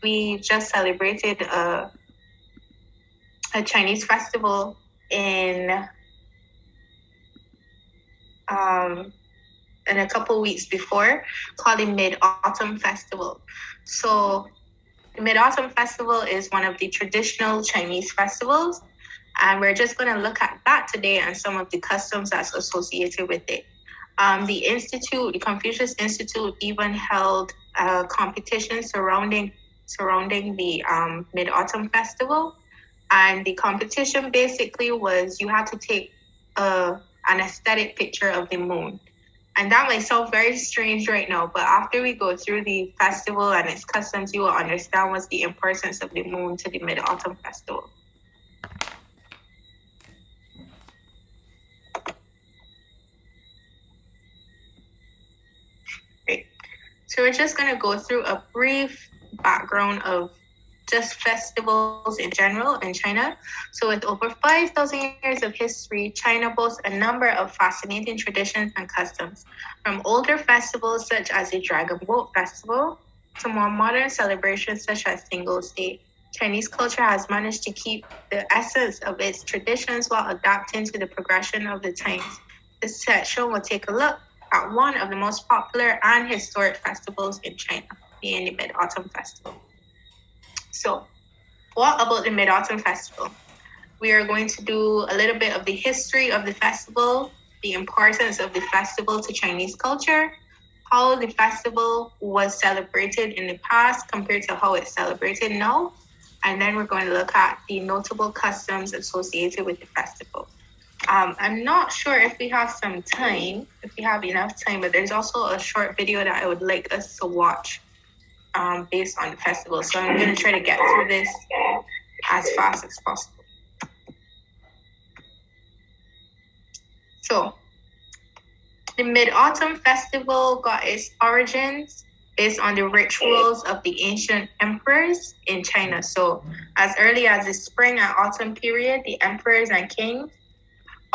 we just celebrated a Chinese festival in a couple weeks before, called the Mid-Autumn Festival. So the Mid-Autumn Festival is one of the traditional Chinese festivals, and we're just going to look at that today and some of the customs that's associated with it. The Confucius Institute, even held a competition surrounding the Mid-Autumn Festival. And the competition basically was you had to take an aesthetic picture of the moon. And that might sound very strange right now, but after we go through the festival and its customs, you will understand what's the importance of the moon to the Mid-Autumn Festival. Great. So we're just going to go through a brief background of just festivals in general in China. So with over 5,000 years of history, China boasts a number of fascinating traditions and customs, from older festivals such as the Dragon Boat Festival to more modern celebrations such as Singles Day. Chinese culture has managed to keep the essence of its traditions while adapting to the progression of the times. This section will take a look at one of the most popular and historic festivals in China, being the Mid-Autumn Festival. So, what about the Mid-Autumn Festival? We are going to do a little bit of the history of the festival, the importance of the festival to Chinese culture, how the festival was celebrated in the past compared to how it's celebrated now, and then we're going to look at the notable customs associated with the festival. I'm not sure if we have if we have enough time, but there's also a short video that I would like us to watch based on the festival. So I'm going to try to get through this as fast as possible. So the Mid-Autumn Festival got its origins based on the rituals of the ancient emperors in China. So as early as the spring and autumn period, the emperors and kings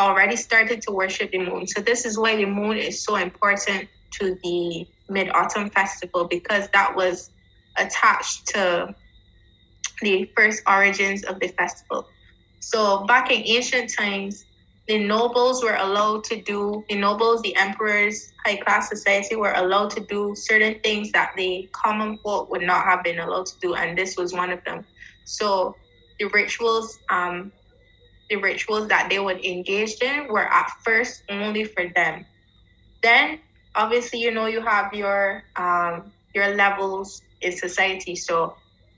already started to worship the moon. So this is why the moon is so important to the Mid-Autumn Festival, because that was attached to the first origins of the festival. So back in ancient times, the nobles, the emperors, high-class society were allowed to do certain things that the common folk would not have been allowed to do, and this was one of them. So the rituals that they would engage in were at first only for them. Then, obviously, you have your levels in society. So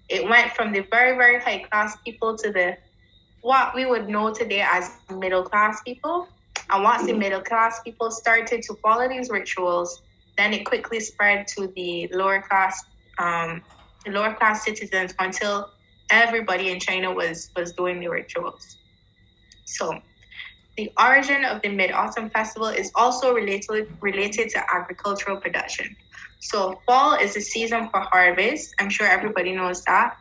it went from the very, very high class people to what we would know today as middle class people. And once the middle class people started to follow these rituals, then it quickly spread to the lower class citizens until everybody in China was doing the rituals. So the origin of the Mid-Autumn Festival is also related to agricultural production. So fall is the season for harvest. I'm sure everybody knows that.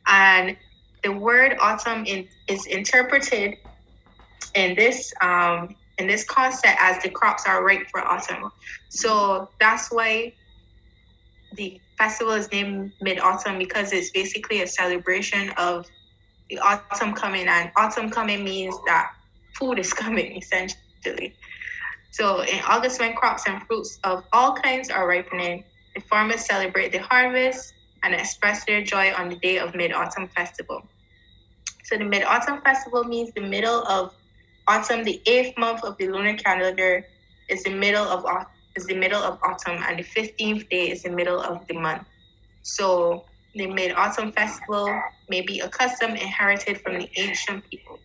And the word autumn is interpreted in this concept as the crops are ripe for autumn. So that's why the festival is named Mid-Autumn, because it's basically a celebration of the autumn coming, and autumn coming means that food is coming, essentially. So in August, when crops and fruits of all kinds are ripening, the farmers celebrate the harvest and express their joy on the day of Mid-Autumn Festival. So the Mid-Autumn Festival means the middle of autumn. The 8th month of the lunar calendar is the middle of autumn, and the 15th day is the middle of the month. So the Mid-Autumn Festival may be a custom inherited from the ancient people.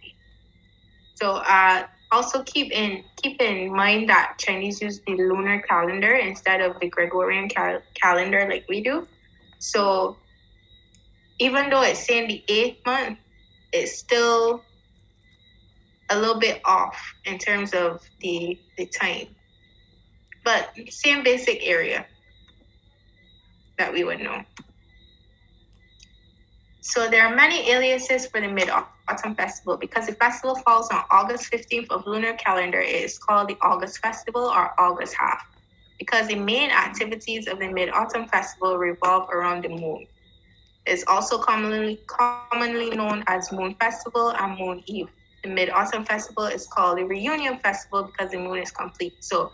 So also keep in mind that Chinese use the lunar calendar instead of the Gregorian calendar like we do. So even though it's saying the 8th month, it's still a little bit off in terms of the time. But same basic area that we would know. So there are many aliases for the Mid-Autumn Festival. Because the festival falls on August 15th of lunar calendar, it is called the August Festival or August Half, because the main activities of the Mid-Autumn Festival revolve around the moon. It's also commonly known as Moon Festival and Moon Eve. The Mid-Autumn Festival is called the Reunion Festival because the moon is complete. So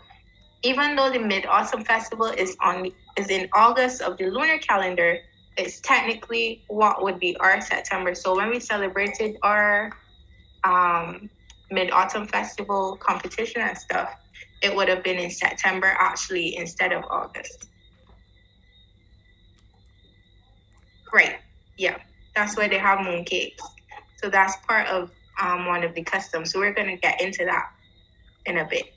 even though the Mid-Autumn Festival is in August of the lunar calendar, it's technically what would be our September. So when we celebrated our Mid-Autumn Festival competition and stuff, it would have been in September actually instead of August. Right. Yeah. That's why they have moon cakes. So that's part of one of the customs. So we're going to get into that in a bit.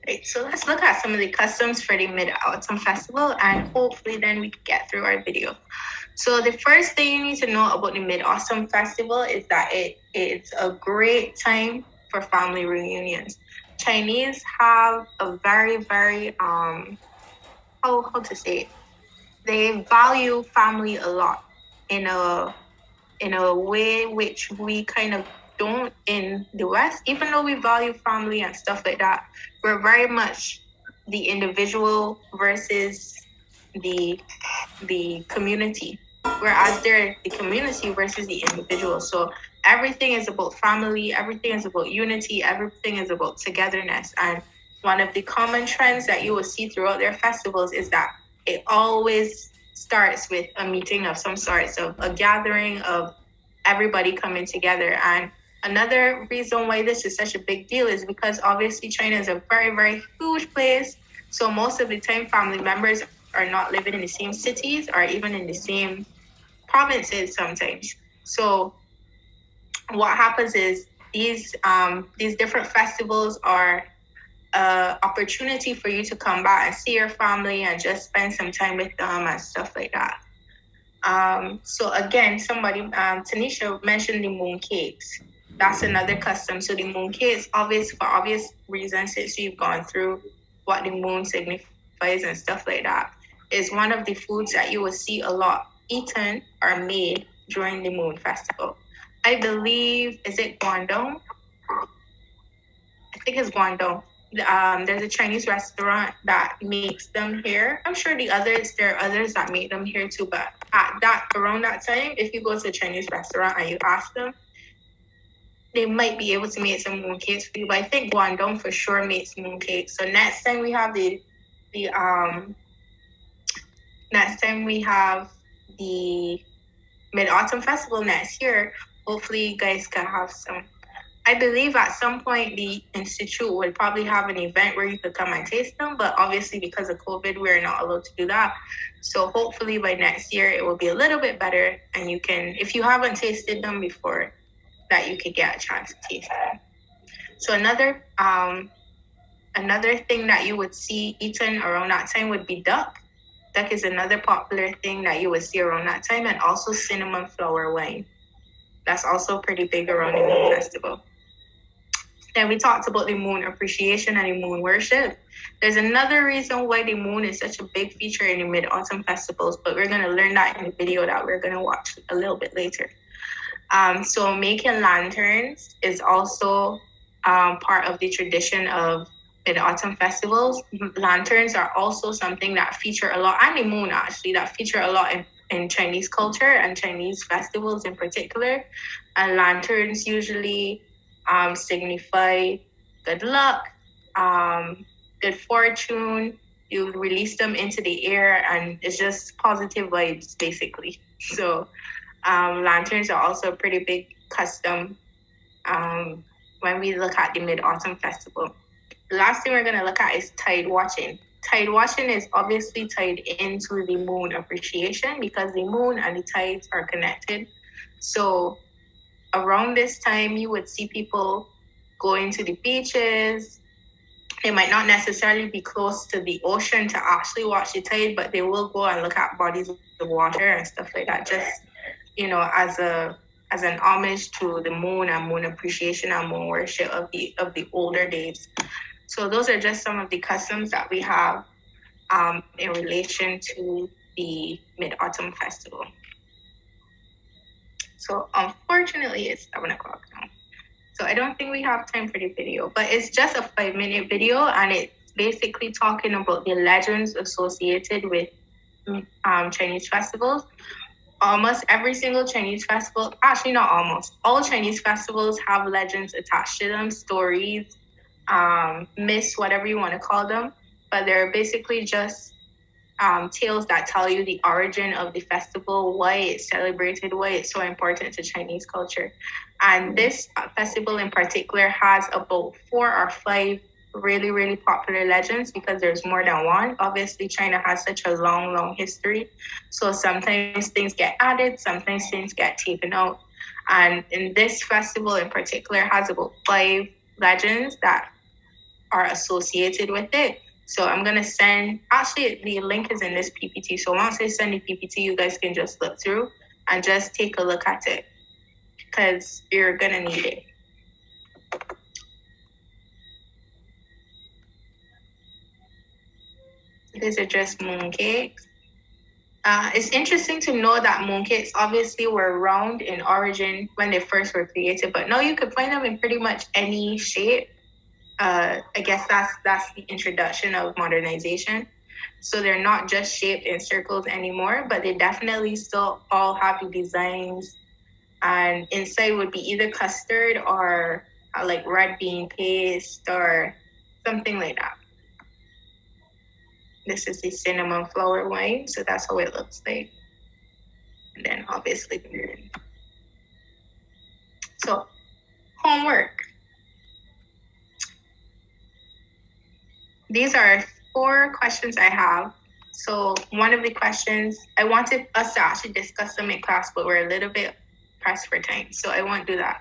Right, so let's look at some of the customs for the Mid-Autumn Festival, and hopefully then we can get through our video. So the first thing you need to know about the Mid-Autumn Festival is that it's a great time for family reunions. Chinese have a very, very, how to say it? They value family a lot in a way which we kind of don't in the West. Even though we value family and stuff like that, we're very much the individual versus the community, whereas they're the community versus the individual. So everything is about family, everything is about unity, everything is about togetherness. And one of the common trends that you will see throughout their festivals is that it always starts with a meeting of some sort, so a gathering of everybody coming together. And another reason why this is such a big deal is because obviously China is a very, very huge place. So most of the time, family members are not living in the same cities or even in the same provinces sometimes. So what happens is these different festivals are opportunity for you to come back and see your family and just spend some time with them and stuff like that. So again, somebody, Tanisha mentioned the moon cakes. That's another custom. So the moon cakes, for obvious reasons, since we've gone through what the moon signifies and stuff like that, is one of the foods that you will see a lot eaten or made during the moon festival. I believe, is it Guangdong? I think it's Guangdong. There's a Chinese restaurant that makes them here. I'm sure there are others that make them here too, but around that time, if you go to a Chinese restaurant and you ask them, they might be able to make some mooncakes for you. But I think Guangdong for sure makes mooncakes. So next time we have the Mid-Autumn Festival next year, hopefully you guys can have some. I believe at some point the institute would probably have an event where you could come and taste them, but obviously because of COVID, we're not allowed to do that. So hopefully by next year, it will be a little bit better, and you can, if you haven't tasted them before, that you could get a chance to taste them. So another thing that you would see eaten around that time would be duck. Duck is another popular thing that you would see around that time, and also cinnamon flower wine. That's also pretty big around the moon festival. Then we talked about the moon appreciation and the moon worship. There's another reason why the moon is such a big feature in the Mid-Autumn festivals, but we're going to learn that in the video that we're going to watch a little bit later. So making lanterns is also part of the tradition of Mid-Autumn festivals. Lanterns are also something that feature a lot, and the moon actually, that feature a lot in Chinese culture and Chinese festivals in particular. And lanterns usually signify good luck, good fortune. You release them into the air, and it's just positive vibes, basically. So lanterns are also a pretty big custom when we look at the Mid-Autumn Festival. The last thing we're going to look at is tide watching. Tide watching is obviously tied into the moon appreciation because the moon and the tides are connected. So around this time, you would see people going to the beaches. They might not necessarily be close to the ocean to actually watch the tide, but they will go and look at bodies of water and stuff like that, just, as an homage to the moon and moon appreciation and moon worship of the older days. So those are just some of the customs that we have in relation to the Mid-Autumn Festival. So unfortunately, it's 7 o'clock now. So I don't think we have time for the video, but it's just a 5-minute video, and it's basically talking about the legends associated with Chinese festivals. Almost every single Chinese festival, actually not almost, all Chinese festivals have legends attached to them, stories, myths, whatever you want to call them. But they're basically just tales that tell you the origin of the festival, why it's celebrated, why it's so important to Chinese culture. And this festival in particular has about 4 or 5 really, really popular legends, because there's more than one. Obviously, China has such a long, long history. So sometimes things get added, sometimes things get taken out. And in this festival in particular has about 5 legends that are associated with it. So I'm going to send, actually the link is in this PPT. So once I send the PPT, you guys can just look through and just take a look at it, because you're going to need it. These are just mooncakes. It's interesting to know that mooncakes obviously were round in origin when they first were created, but now you can find them in pretty much any shape. I guess that's the introduction of modernization. So they're not just shaped in circles anymore, but they definitely still all have the designs. And inside would be either custard or like red bean paste or something like that. This is the cinnamon flour wine, so that's how it looks like. And then obviously, so homework. These are 4 questions I have. So one of the questions, I wanted us to actually discuss them in class, but we're a little bit pressed for time, so I won't do that.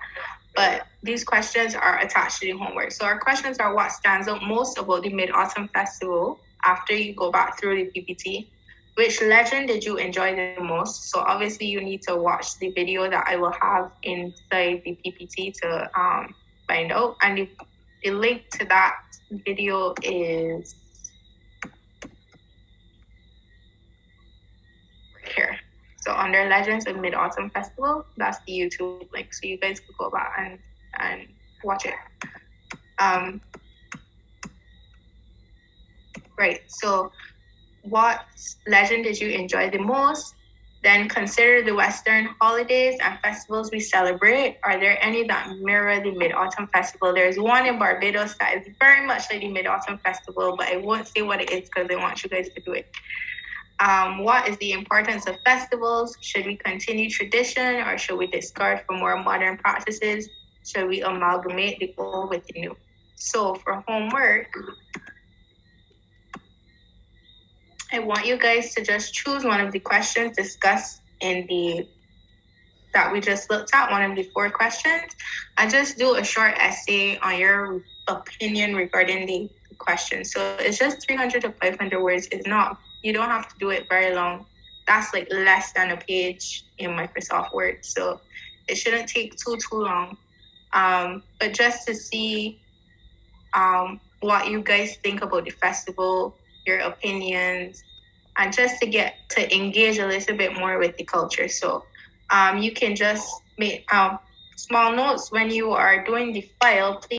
But these questions are attached to the homework. So our questions are: what stands out most about the Mid-Autumn Festival after you go back through the PPT? Which legend did you enjoy the most? So obviously you need to watch the video that I will have inside the PPT to find out. And the link to that video is here. So under Legends of Mid-Autumn Festival, that's the YouTube link. So you guys can go back and watch it. Right, so what legend did you enjoy the most? Then consider the Western holidays and festivals we celebrate. Are there any that mirror the Mid-Autumn Festival? There's one in Barbados that is very much like the Mid-Autumn Festival, but I won't say what it is because I want you guys to do it. What is the importance of festivals? Should we continue tradition, or should we discard for more modern practices? Should we amalgamate the old with the new? So for homework, I want you guys to just choose one of the questions discussed that we just looked at, one of the 4 questions, and just do a short essay on your opinion regarding the question. So it's just 300 to 500 words. It's not, you don't have to do it very long. That's like less than a page in Microsoft Word. So it shouldn't take too long. But just to see what you guys think about the festival, your opinions, and just to get to engage a little bit more with the culture. So you can just make small notes when you are doing the file. Please